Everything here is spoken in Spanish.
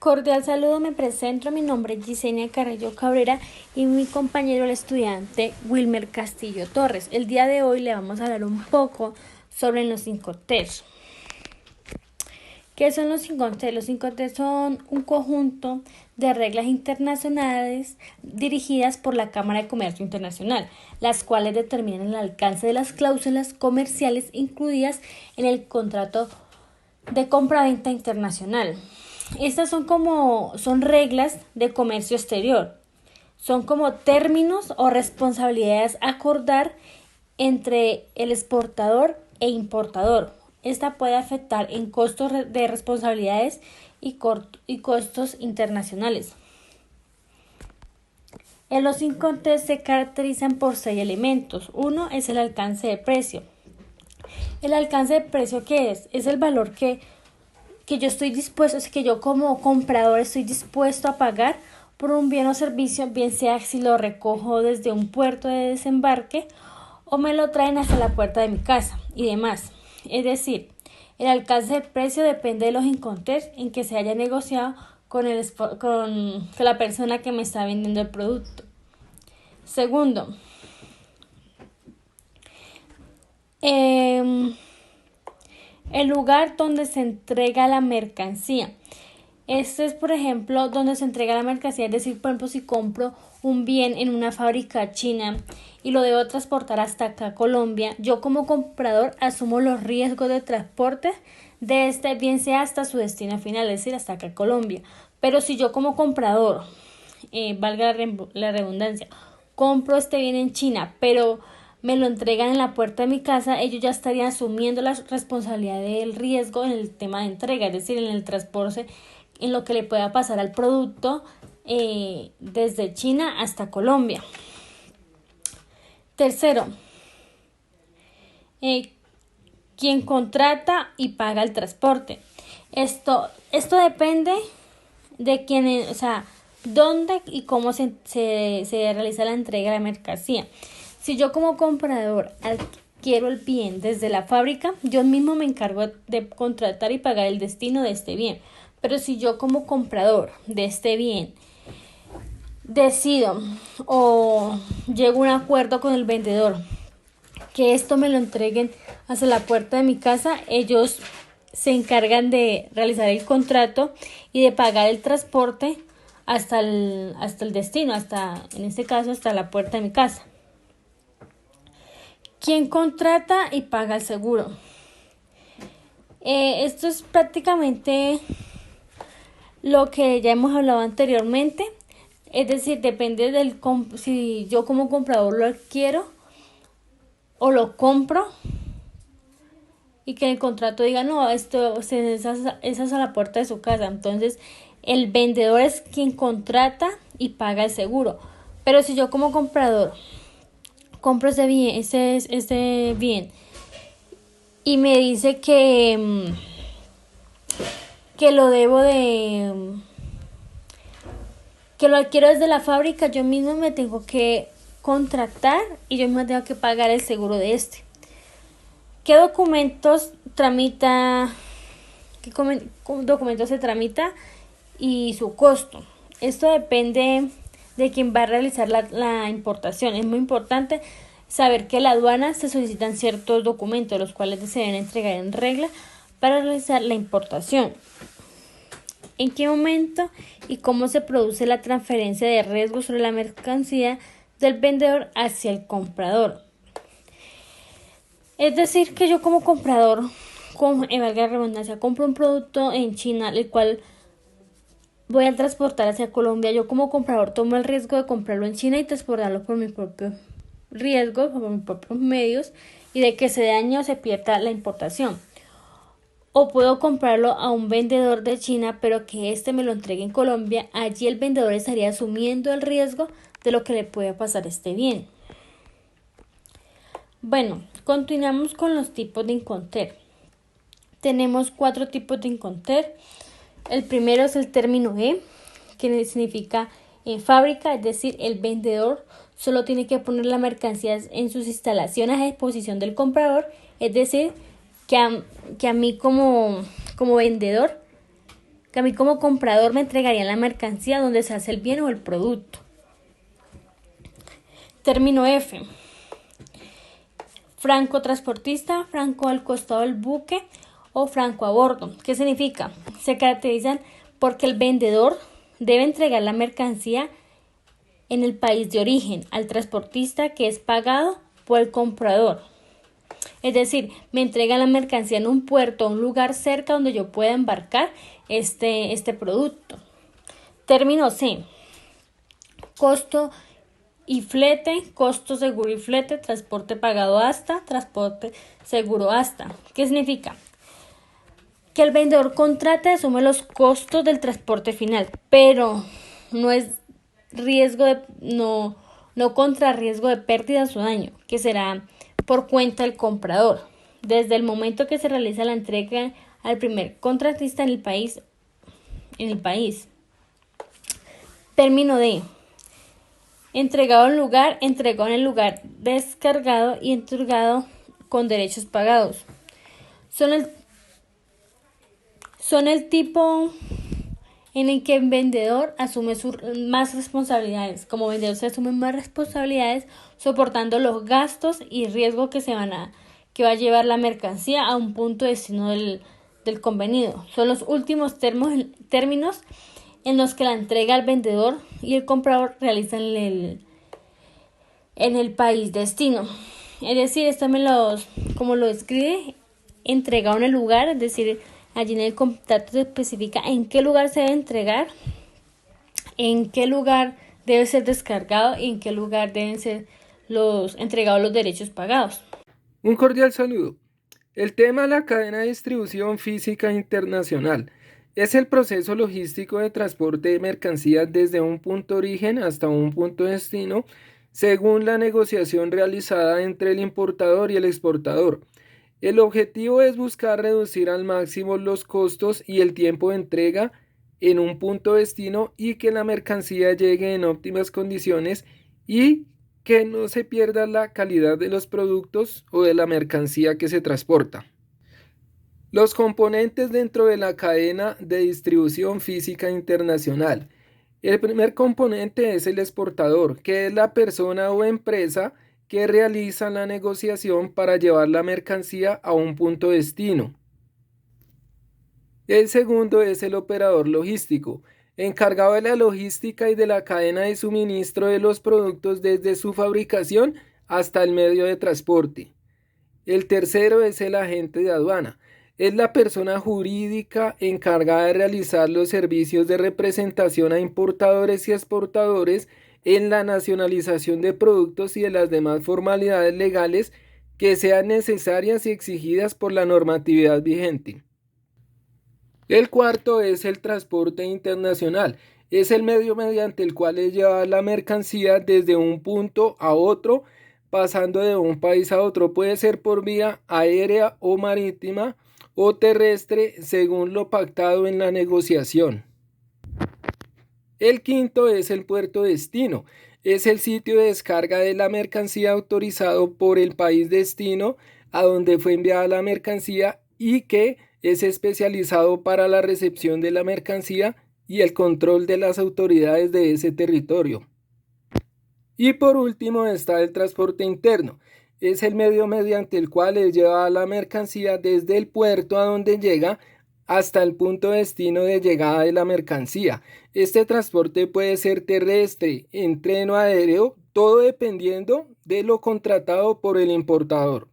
Cordial saludo, me presento, mi nombre es Gisenia Carrillo Cabrera y mi compañero el estudiante Wilmer Castillo Torres. El día de hoy le vamos a hablar un poco sobre los 5Ts. ¿Qué son los 5T? Los 5T son un conjunto de reglas internacionales dirigidas por la Cámara de Comercio Internacional, las cuales determinan el alcance de las cláusulas comerciales incluidas en el contrato de compra-venta internacional. Estas son reglas de comercio exterior. Son como términos o responsabilidades a acordar entre el exportador e importador. Esta puede afectar en costos de responsabilidades y costos internacionales. En los 5T se caracterizan por 6 elementos. Uno es el alcance de precio. ¿El alcance de precio qué es? Es el valor que yo estoy dispuesto, que yo como comprador estoy dispuesto a pagar por un bien o servicio, bien sea si lo recojo desde un puerto de desembarque o me lo traen hasta la puerta de mi casa y demás. Es decir, el alcance de precio depende de los incontés en que se haya negociado con la persona que me está vendiendo el producto. Segundo, el lugar donde se entrega la mercancía. Este es, por ejemplo, donde se entrega la mercancía, es decir, por ejemplo, si compro un bien en una fábrica china y lo debo transportar hasta acá a Colombia, yo como comprador asumo los riesgos de transporte de este bien sea hasta su destino final, es decir, hasta acá a Colombia. Pero si yo como comprador, valga la redundancia, compro este bien en China, pero me lo entregan en la puerta de mi casa, ellos ya estarían asumiendo la responsabilidad del riesgo en el tema de entrega, es decir, en el transporte, en lo que le pueda pasar al producto desde China hasta Colombia. Tercero, quien contrata y paga el transporte. Esto depende de quién, dónde y cómo se realiza la entrega de la mercancía. Si yo como comprador adquiero el bien desde la fábrica, yo mismo me encargo de contratar y pagar el destino de este bien. Pero si yo como comprador de este bien decido o llego a un acuerdo con el vendedor que esto me lo entreguen hasta la puerta de mi casa, ellos se encargan de realizar el contrato y de pagar el transporte hasta el destino, en este caso hasta la puerta de mi casa. ¿Quién contrata y paga el seguro? Esto es prácticamente lo que ya hemos hablado anteriormente, es decir, depende si yo como comprador lo adquiero o lo compro y que el contrato diga no, esto es a la puerta de su casa. Entonces el vendedor es quien contrata y paga el seguro. Pero si yo como comprador compro ese bien y me dice que lo que lo adquiero desde la fábrica, yo mismo me tengo que contratar y yo mismo tengo que pagar el seguro de este. ¿Qué documentos se tramita y su costo? Esto depende de quien va a realizar la importación. Es muy importante saber que en la aduana se solicitan ciertos documentos, los cuales se deben entregar en regla para realizar la importación. ¿En qué momento y cómo se produce la transferencia de riesgo sobre la mercancía del vendedor hacia el comprador? Es decir, que yo como comprador, valga la redundancia, compro un producto en China, el cual voy a transportar hacia Colombia. Yo como comprador tomo el riesgo de comprarlo en China y transportarlo por mi propio riesgo, por mis propios medios, y de que se dañe o se pierda la importación. O puedo comprarlo a un vendedor de China, pero que éste me lo entregue en Colombia. Allí el vendedor estaría asumiendo el riesgo de lo que le puede pasar a este bien. Bueno, continuamos con los tipos de inconter. Tenemos 4 tipos de inconter. El primero es el término E, que significa fábrica, es decir, el vendedor solo tiene que poner la mercancía en sus instalaciones a disposición del comprador, es decir, que a mí como vendedor que a mí como comprador me entregarían la mercancía donde se hace el bien o el producto. Término F. Franco transportista, franco al costado del buque o franco a bordo. ¿Qué significa? Se caracterizan porque el vendedor debe entregar la mercancía en el país de origen al transportista, que es pagado por el comprador. Es decir, me entregan la mercancía en un puerto o un lugar cerca donde yo pueda embarcar este producto. Término C. Costo y flete, costo seguro y flete, transporte pagado hasta, transporte seguro hasta. ¿Qué significa? Que el vendedor contrata y asume los costos del transporte final, pero no es riesgo de, no contra riesgo de pérdidas o daño, que será por cuenta del comprador, desde el momento que se realiza la entrega al primer contratista en el país. Término D. Entregado en el lugar descargado y entregado con derechos pagados. Son el tipo en el que el vendedor asume más responsabilidades. Como vendedor se asumen más responsabilidades soportando los gastos y riesgos que va a llevar la mercancía a un punto de destino del convenido. Son los últimos términos en los que la entrega al vendedor y el comprador realizan en el país destino. Es decir, esto como lo describe, entregado en el lugar, es decir, allí en el contrato se especifica en qué lugar se debe entregar, en qué lugar debe ser descargado y en qué lugar deben ser entregados los derechos pagados. Un cordial saludo. El tema de la cadena de distribución física internacional es el proceso logístico de transporte de mercancías desde un punto origen hasta un punto destino, según la negociación realizada entre el importador y el exportador. El objetivo es buscar reducir al máximo los costos y el tiempo de entrega en un punto destino y que la mercancía llegue en óptimas condiciones y que no se pierda la calidad de los productos o de la mercancía que se transporta. Los componentes dentro de la cadena de distribución física internacional. El primer componente es el exportador, que es la persona o empresa que realiza la negociación para llevar la mercancía a un punto destino. El segundo es el operador logístico, encargado de la logística y de la cadena de suministro de los productos desde su fabricación hasta el medio de transporte. El tercero es el agente de aduana. Es la persona jurídica encargada de realizar los servicios de representación a importadores y exportadores en la nacionalización de productos y de las demás formalidades legales que sean necesarias y exigidas por la normatividad vigente. El cuarto es el transporte internacional. Es el medio mediante el cual es llevada la mercancía desde un punto a otro, pasando de un país a otro. Puede ser por vía aérea o marítima o terrestre, según lo pactado en la negociación. El quinto es el puerto destino. Es el sitio de descarga de la mercancía autorizado por el país destino a donde fue enviada la mercancía y que es especializado para la recepción de la mercancía y el control de las autoridades de ese territorio. Y por último está el transporte interno. Es el medio mediante el cual es llevada la mercancía desde el puerto a donde llega hasta el punto de destino de llegada de la mercancía. Este transporte puede ser terrestre, en tren o aéreo, todo dependiendo de lo contratado por el importador.